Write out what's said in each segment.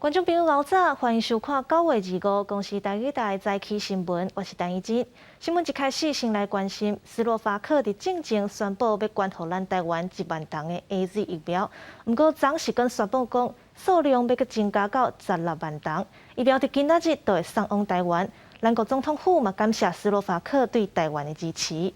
观众朋友，老早欢迎收看9月25公司台语台早起新闻，我是陈怡珍。新闻一开始先来关心，斯洛伐克伫正前宣布要捐予咱台湾1万桶的 AZ 疫苗，不过昨时跟宣布讲数量要阁增加到16万桶，疫苗伫今仔日就会送往台湾。咱国总统府嘛感谢斯洛伐克对台湾的支持。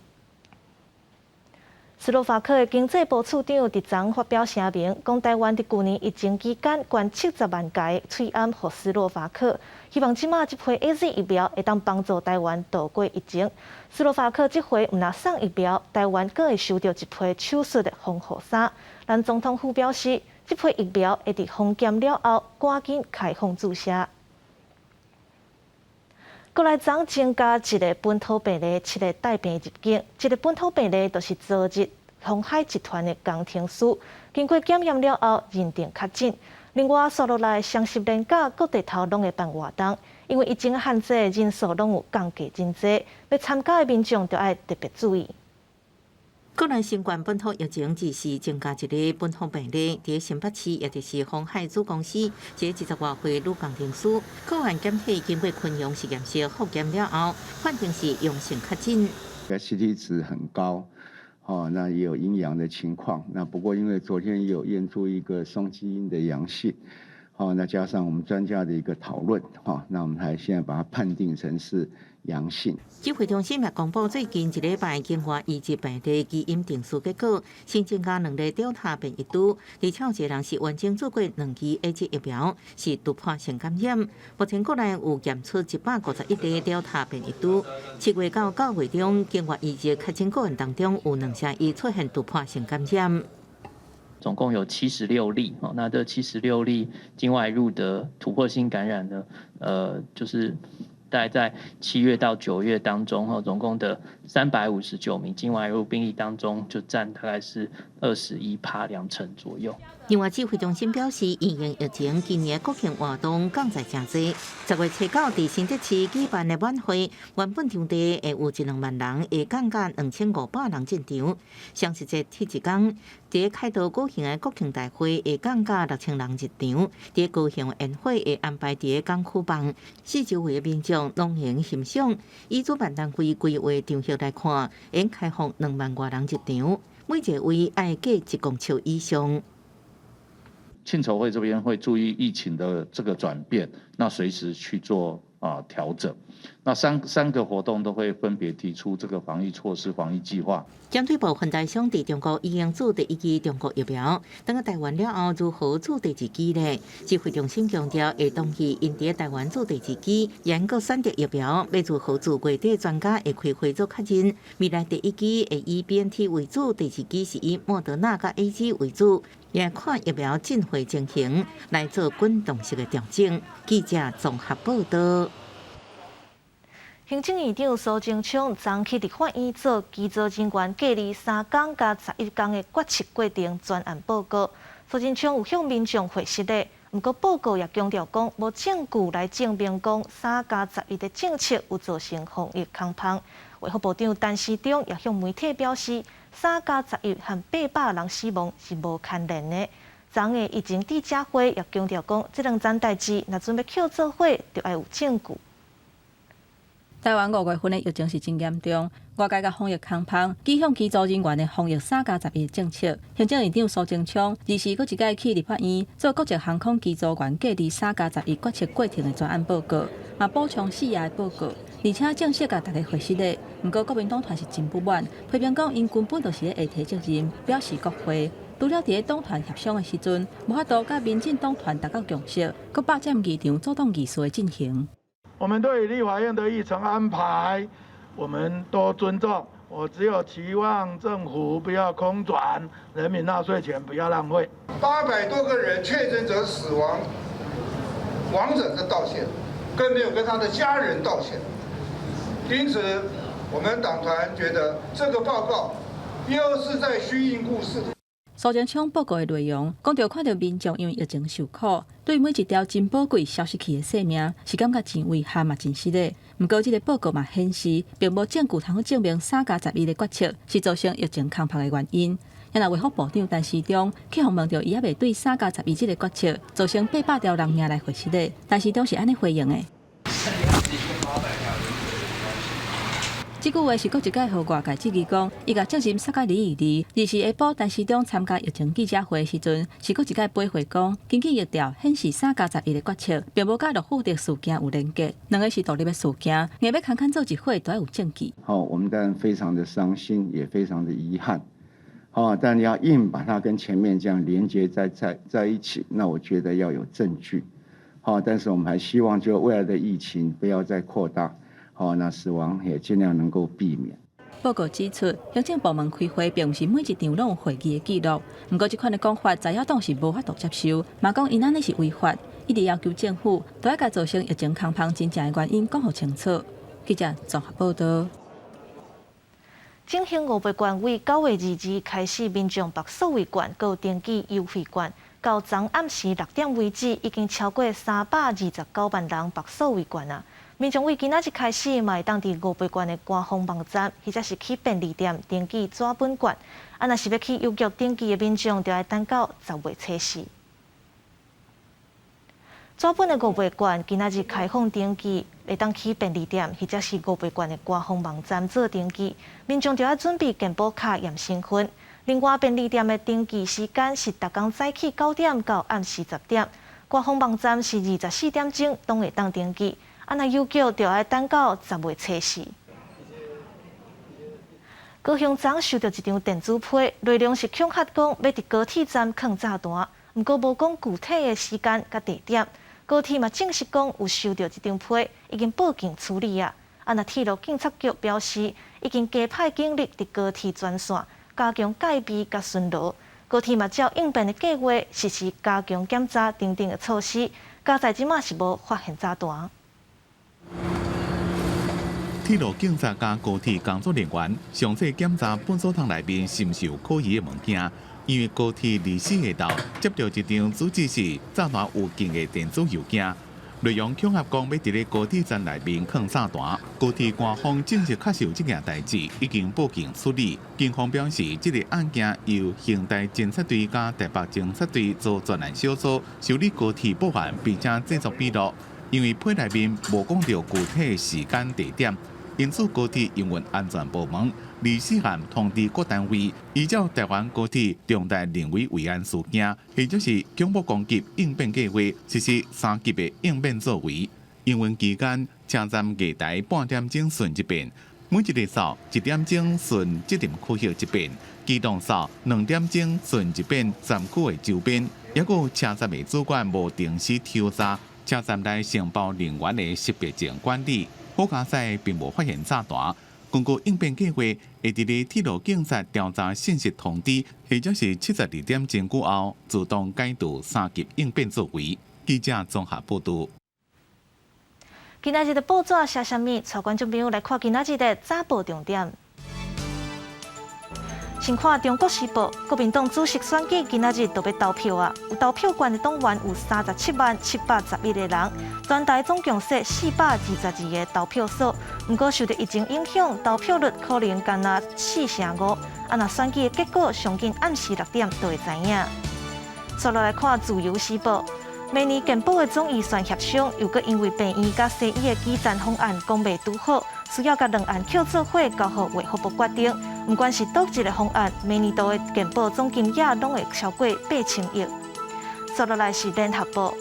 斯洛伐克的经济部处长伫昨发表声明，讲台湾伫去年疫情期间捐70万剂喙安予斯洛伐克，希望即马这批 AZ 疫苗会当帮助台湾度过疫情。斯洛伐克这回毋但送疫苗，台湾更会收到一批手术的防护衫。咱总统府表示，这批疫苗会伫封检了后赶紧开放注射。过来昨增加一个本土病例，7个带病入境。这个本土病例就是昨日鸿海集团的工程师，经过检验了后认定确诊。另外，续落来双十连假各地头拢会办活动，因为疫情限制的人数拢有降低真济，要参加的民众就要特别注意。国内新冠本土疫情只是增加一个本土病例，伫新北市也就是鸿海子公司，这20多岁女工程师，个案检体经过昆阳实验室复检了后，判定是阳性确诊。CT 值很高，那也有阴阳的情况。那不过因为昨天也有验出一个双基因的阳性，那加上我们专家的一个讨论，那我们还现在把它判定成是阳性。指挥中心也公布最近1礼拜境外移植病例基因定数结果，新增加2例Delta变异株，而且有一个人是完整做过2剂 AZ 疫苗，是突破性感染。目前国内有验出151例Delta变异株。7月到9月中，境外移植确诊个案当中有2成伊出现突破性感染。总共有76例，那这76例境外入的突破性感染呢，就是大概在7月到9月当中，总共的359名境外入病例当中，就占大概是21%，2成左右。另外，指挥中心表示，因应疫情，今年国庆活动降在真济。10月初9伫新竹市举办的晚会，原本场地会有1-2万人，会降价2500人进场。双十节第一天，伫凯道举行的国庆大会会降价6000人一场。伫高雄宴会会安排伫港区办，四周围的民众拢能欣赏。以主办单位规划场合来看，应开放2万多人一场，每一个位爱计1公尺以上。庆筹会这边会注意疫情的这个转变，那随时去做调整。那三个活动都会分别提出这个防疫措施、防疫计划。针对部分大商伫中国已经做第1剂中国疫苗，等到台湾了后如何做第2剂呢？指挥中心强调，会同意因伫台湾做第2剂，研究选择疫苗，要如何做月底专家会开会做确认。未来第1剂会以 BNT 为主，第2剂是以莫德纳甲 AZ 为主。也看疫苗进会情形来做滚动式的调整。记者综合报道。行政院长苏贞昌昨去伫法院做基座人员隔离3天加11天的决策过程专案报告。苏贞昌有向民众回释的，不过报告也强调讲，无证据来证明讲3+11的政策有造成防疫空窗。卫福部长陈时中也向媒体表示，3+11和800人死亡是无牵连的。昨个疫情记者会也强调讲，这2件代志若准备扣做伙，就要有证据。台湾5月份的疫情是真严重，外界甲防疫空窗，指向机组人员的防疫3+11政策。行政院长苏贞昌2时搁一届去立法院做国际航空机组员隔离3+11决策过程的专案报告，嘛补充4页的报告，而且正式甲大家回释的。不过国民党团是真不满，批评讲因根本就是咧下提责任，表示国会。除了伫咧党团协商的时阵，无法度甲民进党团达到共识，搁霸占议场阻挡议事的进行。我们对立法院的议程安排，我们都尊重。我只有期望政府不要空转，人民纳税钱不要浪费。800多个人确诊者死亡，亡者的道歉，更没有跟他的家人道歉。因此，我们党团觉得这个报告又是在虚应故事。苏贞昌报告的内容，讲到看到民众因为疫情受苦，对每一条真宝贵消失去的性命，是感觉真遗憾嘛真失礼。不过，这个报告嘛显示，并无证据通证明3+11的决策是造成疫情空窗的原因。也若卫福部长陈时中去访问到，伊也未对3+12这个决策造成800条人命来回失的。陈时中是安尼回应的。这句话是国一届和外界质疑讲，伊甲证实3+2议题。24下晡，陈时中参加疫情记者会时阵，是国一届背回讲，根据疫调显示3+11的决策，并无甲陆富的事件有连结，两个是独立的事件，硬要侃做一伙都要有证据。好，我们当然非常的伤心，也非常的遗憾。好，但你要硬把它跟前面这样连接在一起，那我觉得要有证据。好，但是我们还希望就未来的疫情不要再扩大。好，那死亡也尽量能够避免。报告指出，行政部门开会并不是每一场拢有会议的记录，不过这款的讲法，在野党是无法度接受，嘛讲因安尼是违法，一直要求政府都要甲造成疫情空棚真正的原因讲好清楚。记者综合报道。振兴5倍券为9月2日开始，民众绑数位券购登记优惠券，到昨暗时6点为止，已经超过329万人绑数位券啊！民众为今仔日开始，嘛会当伫5倍券的官方网站，或者是去便利店登记纸本券。啊，若是要去邮局登记的民众，就要等到10月初4。纸本的5倍券今仔日开放登记，会当去便利店或者是5倍券的官方网站做登记。民众就要准备健保卡验身份。另外，便利店的登记时间是逐工早起9点到暗时10点，官方网站是24点钟都会当登记。啊，那邮局就要等到10月初4。高雄昨收到一张电子批，内容是恐吓讲要伫高铁站放炸弹，毋过无讲具体的时间甲地点。高铁嘛证实讲有收到这张批，已经报警处理啊。啊，那铁路警察局表示，已经加派警力伫高铁专线，加强戒备甲巡逻。高铁嘛照应变的计划，实施加强检查等等的措施。加在即马是无发现炸弹。铁路警察加高铁工作人员详细检查本所堂内面是毋是有可疑的物件，因为高铁24下昼接到一张主旨是炸弹有劲的电子邮件，内容恐吓讲要伫咧高铁站内面放炸弹。高铁官方证实确实有这件代志，已经报警处理。警方表示，这个案件由刑事侦查队加台北侦查队做专案小组受理高铁报案，并且制作笔录。因为批内面无讲到具体时间地点，因此高铁营运安全部门24函通知各单位，依照台湾高铁重大人为危案事件，或者是恐怖攻击应变计划，实施3级的应变作为。营运期间，车站月台半点钟巡一遍，每一日扫1点钟巡节点区域一遍，机动扫2点钟巡一遍站区的周边，也有车站的主管无定时抽查。车站内承包人员的识别证管理，好加赛并无发现炸弹。根据应变计划，会伫咧铁路警察调查信息通知，或者是72点钟过后，自动解除3级应变作为。记者综合报道。今仔日的报纸写啥物？带观众朋友来看今仔日的早报重点。先看《中国时报》，国民党主席选举今仔日就要投票啊！有投票权的党员有37.711个人，全台总共设422个投票所。不过受到疫情影响，投票率可能干那4%5%。啊，那选举的结果上近暗时6点就会知影。接落来看《自由时报》，明年健保的总预算协商又搁因为病院甲西医的基层方案讲未拄好，需要甲两岸扣做伙交予卫福部决定。不管是倒一个方案，明年度的健保总金额拢会超过8000亿。接落来是联合报，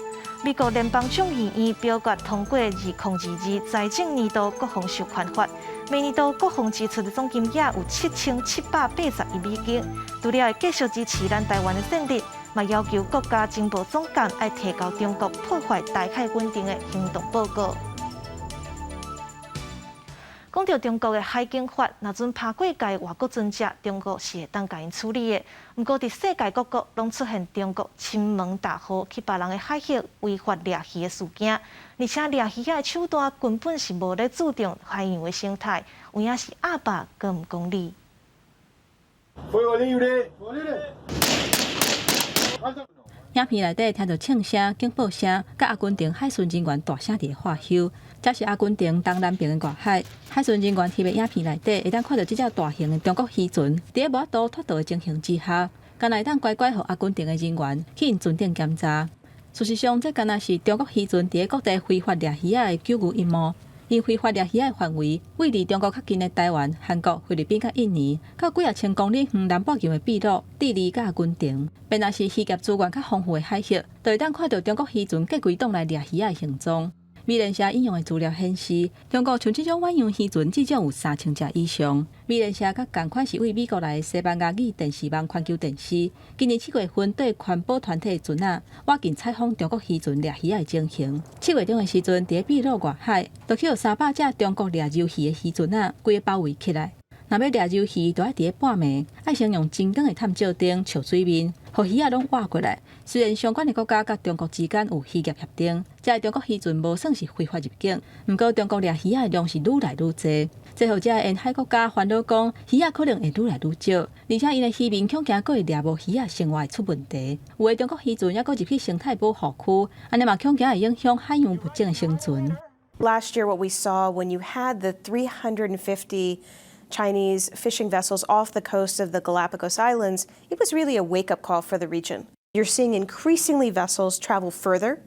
美国联邦众议院表决通过2022财政年度国防授权法，明年度国防支出的总金额有7780亿美金。除了会继续支持咱台湾的战力，嘛要求国家情报总监要提交中国破坏台海稳定的行动报告。讲到中国的海警法，若阵拍过界外国船只，中国是会当甲因处理的。不过，伫世界各国拢出现中国亲门大户去别人的海域违法掠鱼的事件，而且掠鱼的手段根本是无咧注重海洋的生态，有影是阿爸更唔讲理。影片内底听到庆声、警报声，甲阿根廷海巡人员大声伫喝休。这是阿根廷东南边的外海，海巡人员翕的影片内底会当看到这只大型的中国渔船，伫无法度脱逃的情形之下，敢若会当乖乖互阿根廷的人员去因船顶检查。事实上，这敢若是中国渔船伫各地非法掠鱼仔的救渔阴谋。因非法掠鱼仔的范围，位离中国较近的台湾、韩国、菲律宾甲印尼，到几啊千公里远南半球的秘鲁、智利甲阿根廷。便若是渔业资源较丰富的海域，就会当看到中国渔船隔几档来掠鱼仔的行踪。美联社引用的资料显示，中国像这种远洋渔船至少有3000只以上。美联社甲同款是为美国来的西班牙语电视网环球电视，今年7月份对环保团体船仔挖进采访中国渔船掠鱼仔的情形。7月中的时阵，伫秘鲁外海，就去有300只中国掠鳣鱼的渔船仔规个包围起来。若要掠鳣鱼，就要伫半暝，爱先用真长的探照灯照水面，互鱼仔拢挖过来。虽然相关的国家甲中国之间有渔业协定，这中国渔船无算是非法入境，不过中国掠鱼仔的量是愈来愈多，这互这沿海国家烦恼讲，鱼仔可能会愈来愈少，而且因的渔民恐惊佫会掠无鱼仔生活会出问題。有的中国渔船还佫入去生态保護區，安尼嘛恐驚會影響海洋物種的生存。Last year, what we saw when you had the 350 Chinese fishing vessels off the coast of the Galapagos Islands, it was really a wake-up call for the region. You're seeing increasingly vessels travel further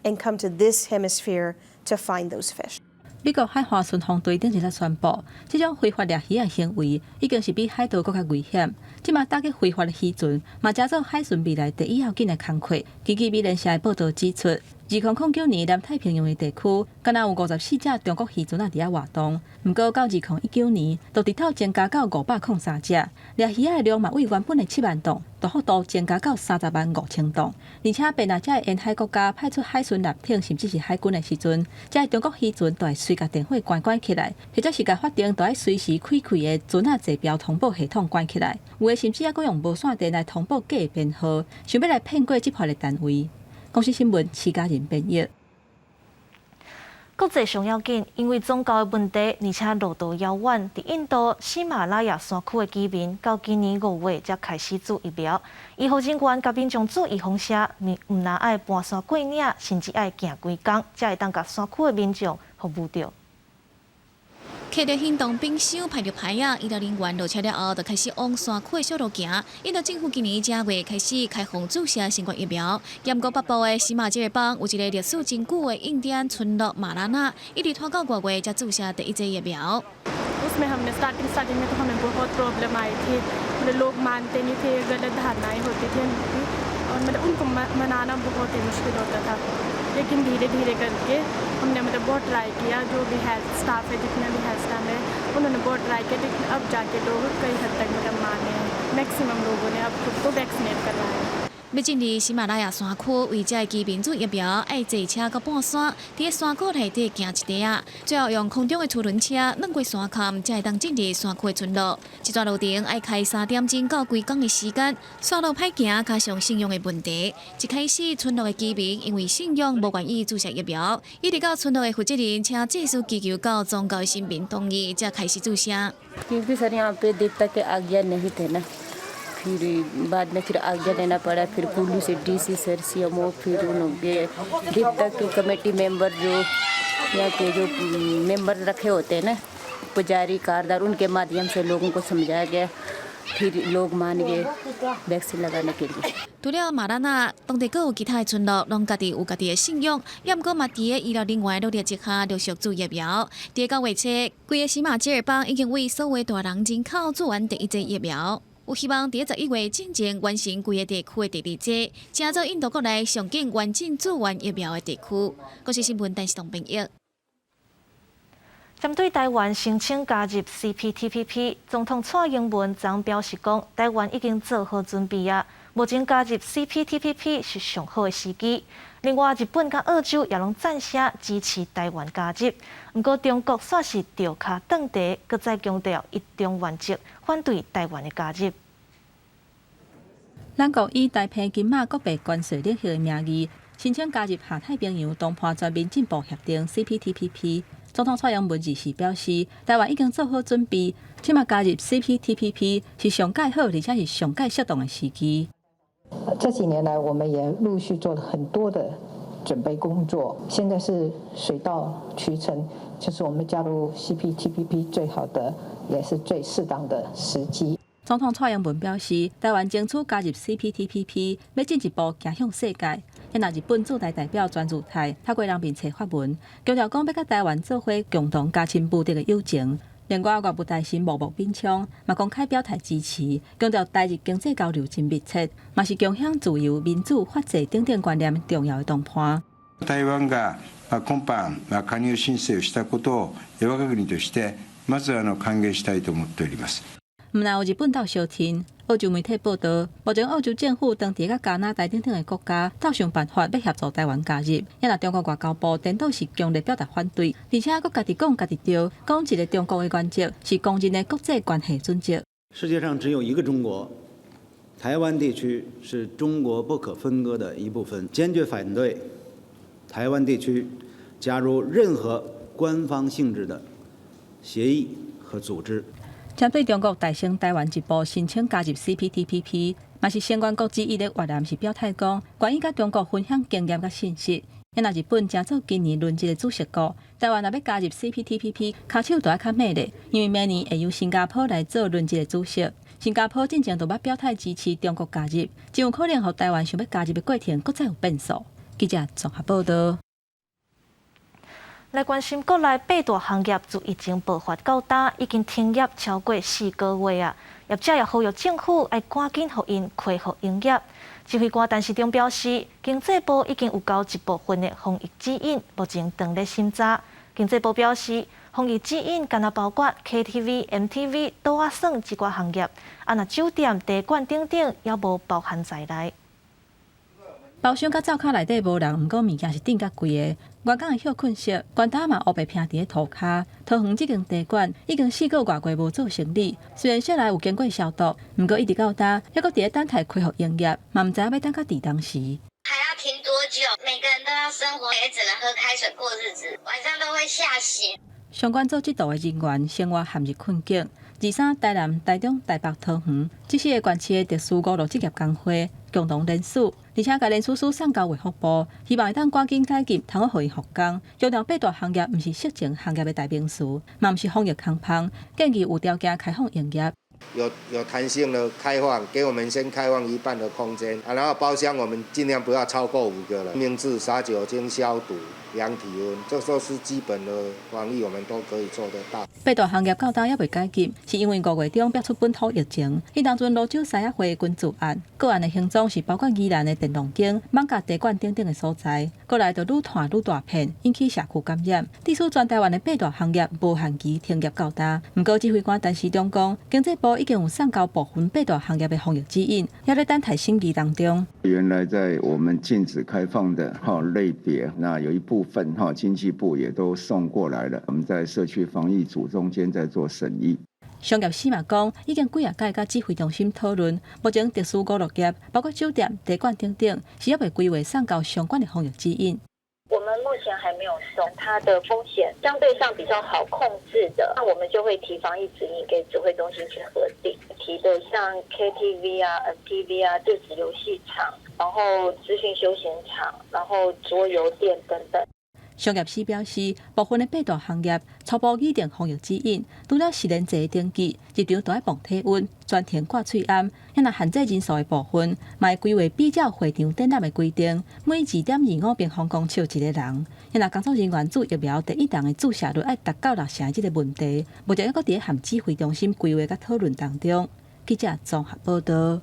and come to this hemisphere to find those fish. 美国海华巡防队顶日才宣布，这种非法掠鱼的行为已经是比海盗更加危险。即马打击非法的渔船，嘛加做海巡未来第一要紧的工作。根据美联社的报道指出，2009年南太平洋的地区，敢若有54只中国渔船仔伫遐活动。不过到2019年，就直头增加到503只，掠鱼仔的量嘛为原本的7万吨，大幅度增加到30万5千吨。而且，便若这沿海国家派出海巡舰艇，甚至是海军的时阵，这中国渔船就会随甲电火关起来，或者是甲法定就爱随时开的船仔坐标通报系统关起来。有的甚至还佫用无线电来通报假的编号，想要来骗过执法的单位。公司新闻徐家人编译。国际上要紧，因为宗教的问题，而且路途遥远。伫印度喜马拉雅山区的居民，到今年5月才开始做疫苗。医护人员甲民众做预防针，毋但爱搬山过岭，甚至爱行几工，才会当甲山区的民众服务到。骑着行动冰箱排着排啊，医疗人员落车了后，就开始往山区的小路行。印度政府今年正月开始开放注射新冠疫苗。严国北部的喜马吉尔邦有一个历史真久的印第安村落马拉纳，一直拖到5月才注射第一剂疫苗。उसमें हमने स्टार्टिंग में तो हमें बहुत प्रॉब्लम आई थी, लोग मानते नहीं थे, गलत धारणाएं होती थी और मतलब उनको मनाना बहुत ही मुश्किल होता था। लेकिन धीरे धीरे करके हमने मतलब बहुत ट्राई किया, जो भी हेल्थ स्टाफ है, जितने भी हेल्थ स्टाफ है, उन्होंने बहुत ट्राई किया, लेकिन अब जाके लोग कई हद तक मतलब माने हैं। मैक्सिमम लोगों ने अब खुद को वैक्सीनेट करवाया है।要进入喜马拉雅山区，为这居民做疫苗，爱坐车到半山，伫山谷内底行一段啊，最后用空中的四轮车转过山坎，才会当进入山区的村落。这段路程爱开3点钟到几工的时间，山路歹行，加上信用的问题。一开始村落的居民因为信用无愿意注射疫苗，一直到村落的负责人请技术祈求到宗教新民同意，才开始注射。फिर बाद में फिर आज्ञा लेना पड़ा, फिर पुलिस डीसी सर सीएमओ, फिर उनके देव तक के कमेटी मेंबर जो यहाँ के जो मेंबर रखे होते हैं ना, पुजारी कारदार, उनके माध्यम से लोगों को समझाया गया, फिर लोग मान गए वैक्सीन लगाने के लिए。除了马拉纳，当地阁有其他的村落，拢家己有家己的信仰，也毋过嘛，伫个医疗人员努力之下，陆续做疫苗。伫9月初，规个喜马吉尔邦已经为所有大人人口做完第一剂疫苗。有希望伫11月进前完成规个地区的第2剂，成做印度国内上紧完整做完疫苗的地区。国际新闻电视台编译。针对台湾申请加入 CPTPP， 总统蔡英文昨表示讲，台湾已经做好准备啊，目前加入 CPTPP 是上好的时机。另外，日本甲澳洲也拢赞声支持台湾加入，不过中国煞是掉脚蹬地，搁再强调一中原则，反对台湾的加入。咱国以台澎金马各被关税领域的名义，申请加入下太平洋东坡全面进步协定 CPTPP。总统蔡英文日时表示，台湾已经做好准备，即马加入 CPTPP 是上介好而且是上介适当的时机。这几年来，我们也陆续做了很多的准备工作，现在是水到渠成，就是我们加入 CPTPP 最好的也是最适当的时机。总统蔡英文表示，台湾争取加入 CPTPP， 要进一步走向世界。也拿日本驻台代表专驻台透过人民册发文，强调讲要甲台湾做伙共同加深武德的友情。另外，外务大臣莫炳昌嘛公开表态支持，强调台日经济交流真密切，嘛是共享自由、民主、法治等等观念重要的同伴。台湾が今般加入申請をしたことを我が国としてまず歓迎したいと思っております。毋但有日本到小天，澳洲媒体报道，目前澳洲政府当地甲加拿大等等的国家斗想办法要协助台湾加入，也若中国外交部颠倒是强烈表达反对，而且佫家己讲家己对，讲一个中国的原则是公认的国际关系准则。世界上只有一个中国，台湾地区是中国不可分割的一部分，坚决反对台湾地区加入任何官方性质的协议和组织。针对中国大胜台湾一步申请加入 CPTPP， 嘛是成员国之一的越南是表态讲，愿意甲中国分享经验甲信息。也若日本正做今年轮值的主席国，台湾若要加入 CPTPP， 脚手就要较猛咧，因为明年会由新加坡来做轮值的主席。新加坡进前就捌表态支持中国加入，真有可能互台湾想要加入的过程搁再有变数。记者综合报道。来关心国内八大行业自疫情爆发到今，已经停业超过4个月啊！业者也呼吁政府要赶紧互因恢复营业。指挥官陈时中表示，经济部已经有交一部分的防疫指引，目前正在审查。经济部表示，防疫指引敢若包括 KTV、MTV、倒仔耍一寡行业，若酒店、茶馆等等也无包含在内。包厢甲灶骹内底无人，毋过物件是顶甲贵的。外港的休困室、关塔嘛乌白平伫咧涂骹。桃园这间茶馆已经4个外月无做生意，虽然室内有经过消毒，毋过一直到今，还阁伫咧等待恢复营业，嘛毋知影要等到伫当时。还要停多久？每个人都要生活，也只能喝开水过日子，晚上都会吓醒。相关做指导的人员生活陷入困境。23台南、台中、台北、桃园这4个县市的特殊5路职业工会共同联署，而且甲联署书送交卫福部，希望会当赶紧解禁，通互因复工。强调八大行业毋是色情行业的代名词，嘛毋是防疫空棚，建议有条件开放营业。有弹性的开放，给我们先开放一半的空间然后包厢我们尽量不要超过5个了。明制、洒酒精、消毒、量体温，这都是基本的防疫，我们都可以做得到。八大行业到今也未解禁，是因为5月中爆出本土疫情。迄当阵罗州西仔会群聚案，个案的行踪是包括宜兰的电动间、艋舺茶馆等等的所在，过来就愈传愈大片，引起社区感染。至此，全台湾的八大行业无限期停业到今。不过，指挥官陈时中讲，经济部已经有送交部分八大行业的防疫指引，也在等待审议当中。原来在我们禁止开放的类别，那有一部分经济部也都送过来了，我们在社区防疫组中间在做审议。商业司嘛讲，已经几啊届甲指挥中心讨论，目前特殊5路业，包括酒店、茶馆等等，是还未规划送交相关的防疫指引。我们目前还没有送，它的风险相对上比较好控制的，那我们就会提防疫指引给指挥中心去核定。提的像 KTV 啊、MTV 啊、电子游戏场，然后资讯休闲场，然后桌游店等等。商业司表示，部分的八大行业初步拟定防疫指引，除了10连制登记，入场都要磅体温、全程挂喙罨，也若限制人数的部分，嘛会规划比较会场展览的规定，每2.25平方公尺一个人。也若工作人员注疫苗第1档的注射率要达到60%的这个问题，目前还阁伫咧含指挥中心规划甲讨论当中。记者综合报道。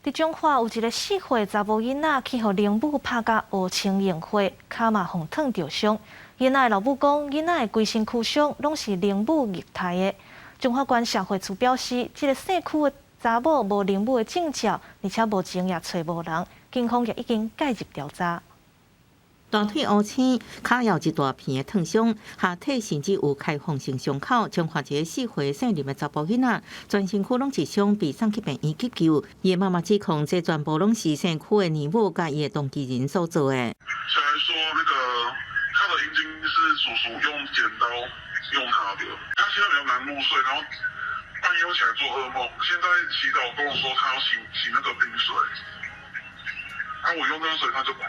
伫中华有一个4岁查某囡仔去互灵母拍甲乌青硬化，骹嘛缝烫着伤。囡仔的老母讲，囡仔的规身躯伤拢是灵母虐待的。中华县社会处表示，这个姓区的查某无灵母的证照，而且目前也找无人，警方也已经介入调查。大腿乌青，脚有一大片的烫伤，下体甚至有开放性伤口。中华一个4岁姓林的查甫囡仔，全身躯拢是伤，被送去病院急救。伊的妈妈指控，这全部拢是姓区的女母甲伊的当事人所做的。虽然说他的阴茎是叔叔用剪刀用他的，他现在比较难入睡，然后半夜会起来做噩梦，现在祈祷跟我说他要洗那个冰水，我用那个水他就哭。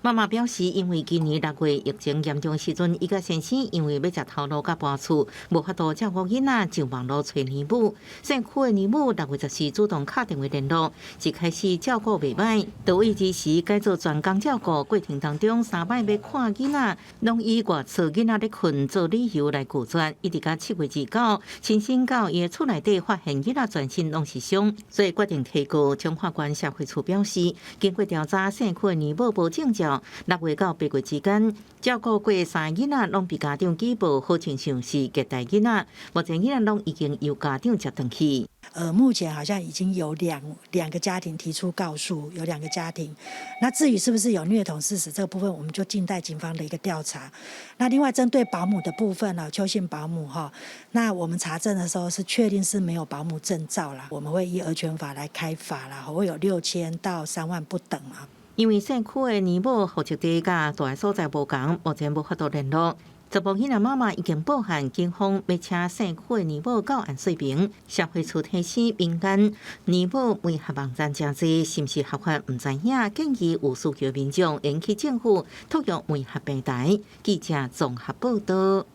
妈妈表示，因为今年6月疫情严重时阵，伊甲先生因为要食头路甲搬厝，无法度照顾囡仔，就网络找年母。县区的年母6月14主动打电话联络，一开始照顾袂歹，到位之时改做全工照顾，过程当中3摆要看囡仔，拢以外厝囡仔咧困做理由来拒绝。一直到7月29，亲身到伊的厝内底发现囡仔全身拢是伤，所以决定提告。中华县社会处表示，经过调查，县区的年母无证照。6月到8月之间，照顾过3个囡仔，拢被家长举报，好像是虐待囡仔。目前囡仔拢已经由家长接回去。目前好像已经有两个家庭提出告诉，有2个家庭。那至于是不是有虐童事实这个部分，我们就静待警方的一个调查。那另外针对保姆的部分呢，邱姓保姆哈，那我们查证的时候是确定是没有保姆证照啦，我们会依儿权法来开罚啦，会有6000到3万不等啊。因为县区的年母户籍地甲住的所在无同，目前无法度联络。查甫囡仔妈妈已经报案，警方要请县区的年母到案说明。社会处提醒民间，年母违合网站真济，是毋是合法唔知影，建议有需求民众引起政府托用违合平台。记者综合报道。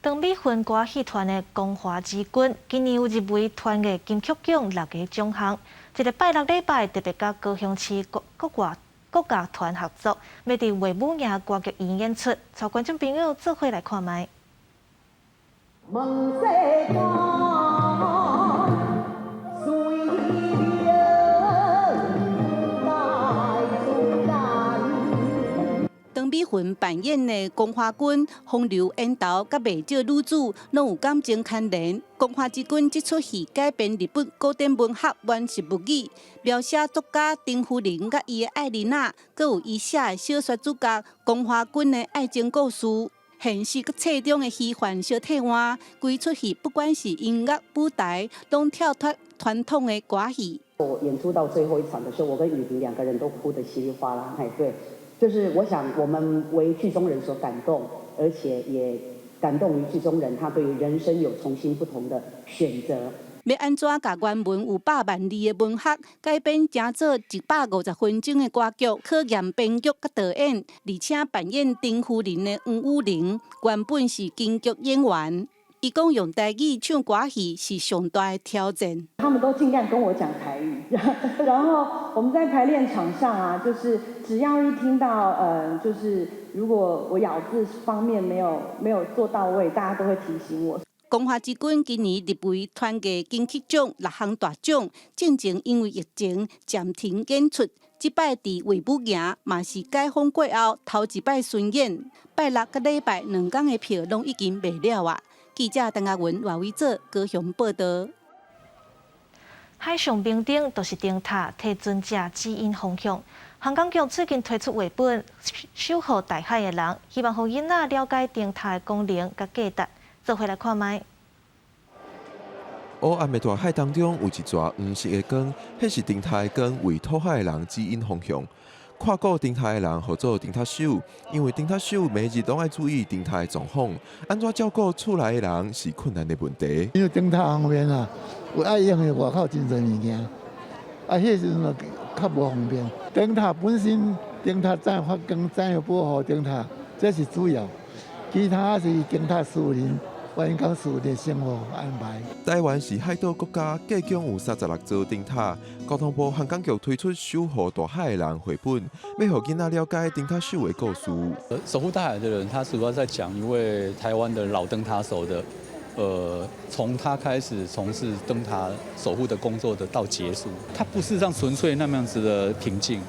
当美分歌戏团的光华之君，今年有入围团的金曲奖6个奖项。一个拜6礼拜特别甲高雄市国家团合作，要伫卫武营歌剧院演出，带观众朋友做伙来看卖。当美云扮演的光华君、风流演导甲袂少女主，拢有感情牵连。光华之君这出戏改编日本古典文学原始物语，描写作家丁夫人甲伊的爱人啊，佮有伊写的小说主角光华君的爱情故事。现实佮册中的虚幻小替换，规出戏不管是音乐、舞台，拢跳脱传统的歌戏。我演出到最后一场的时候，我跟雨婷2个人都哭得稀里哗啦。对，就是我想我们为剧中人所感动，而且也感动于剧中人他对于人生有重新不同的选择。要安怎甲原文有100万字的文学改编成做150分钟的歌剧，考验编剧甲导演，而且扮演丁夫人的黄武玲，原本是京剧演员。伊讲用台语唱歌戏是上大的挑战。他们都尽量跟我讲台语，然后我们在排练场上啊，就是只要一听到就是如果我咬字方面没有做到位，大家都会提醒我。光华之君今年入围团艺金曲奖6项大奖，正前因为疫情暂停演出，这摆伫卫武营嘛是解封过后头一摆巡演，拜6甲礼拜2天的票拢已经卖了啊。记者陈阿文、外围做高雄报道。海上冰顶就是灯塔，替船只指引方向。航港局最近推出绘本《守护大海的人》，希望让囡仔了解灯塔的功能甲价值。做回来看卖。黑暗的大海当中有一撮黄色的光，迄是灯塔的光，为讨海的人指引方向。看过灯塔的人号做灯塔手，因为灯塔手每日拢爱注意灯塔的状况，安怎照顾厝内的人是困难的问题。因为灯塔方面啊，有爱用的外口真侪物件，迄时阵就较无方便。灯塔本身，灯塔怎发光，怎样保护灯塔，这是主要。其他是灯塔私人、员工私人生活安排。台湾是海岛国家，计共有36座灯塔。交通部航港局推出守护大海的人绘本，要让囡仔了解灯塔守的故事。守护大海的人，他主要在讲一位台湾的老灯塔手的，从他开始从事灯塔守护的工作的到结束，他不是让纯粹那么样子的平静。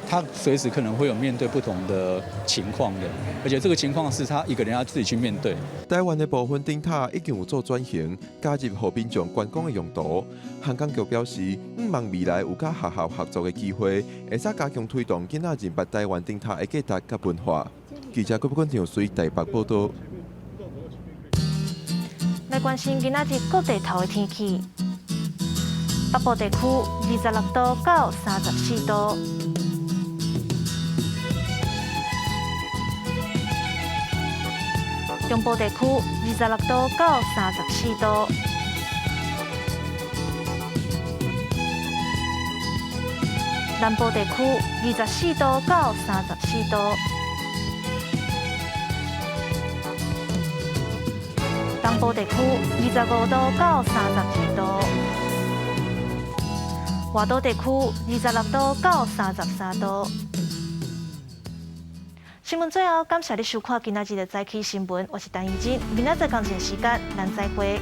他随时可能会有面对不同的情况的，而且这个情况是他一个人要自己去面对。台湾的部分灯塔已经有做转型，加入和民众观光的用途。航港局表示，望未来有甲学校合作的机会，会使加强推动囡仔认捌台湾灯塔的价值甲文化。记者郭不君随台北报道。来关心今仔日各地头的天气。北部地区26度到34度。中部地区26度到34度。南部地区24度到34度。东部地区25度到32度。外岛地区26度到33度。新闻最后，感谢你收看今仔日的早起新闻，我是陈怡珍，明仔载同一时间咱再会。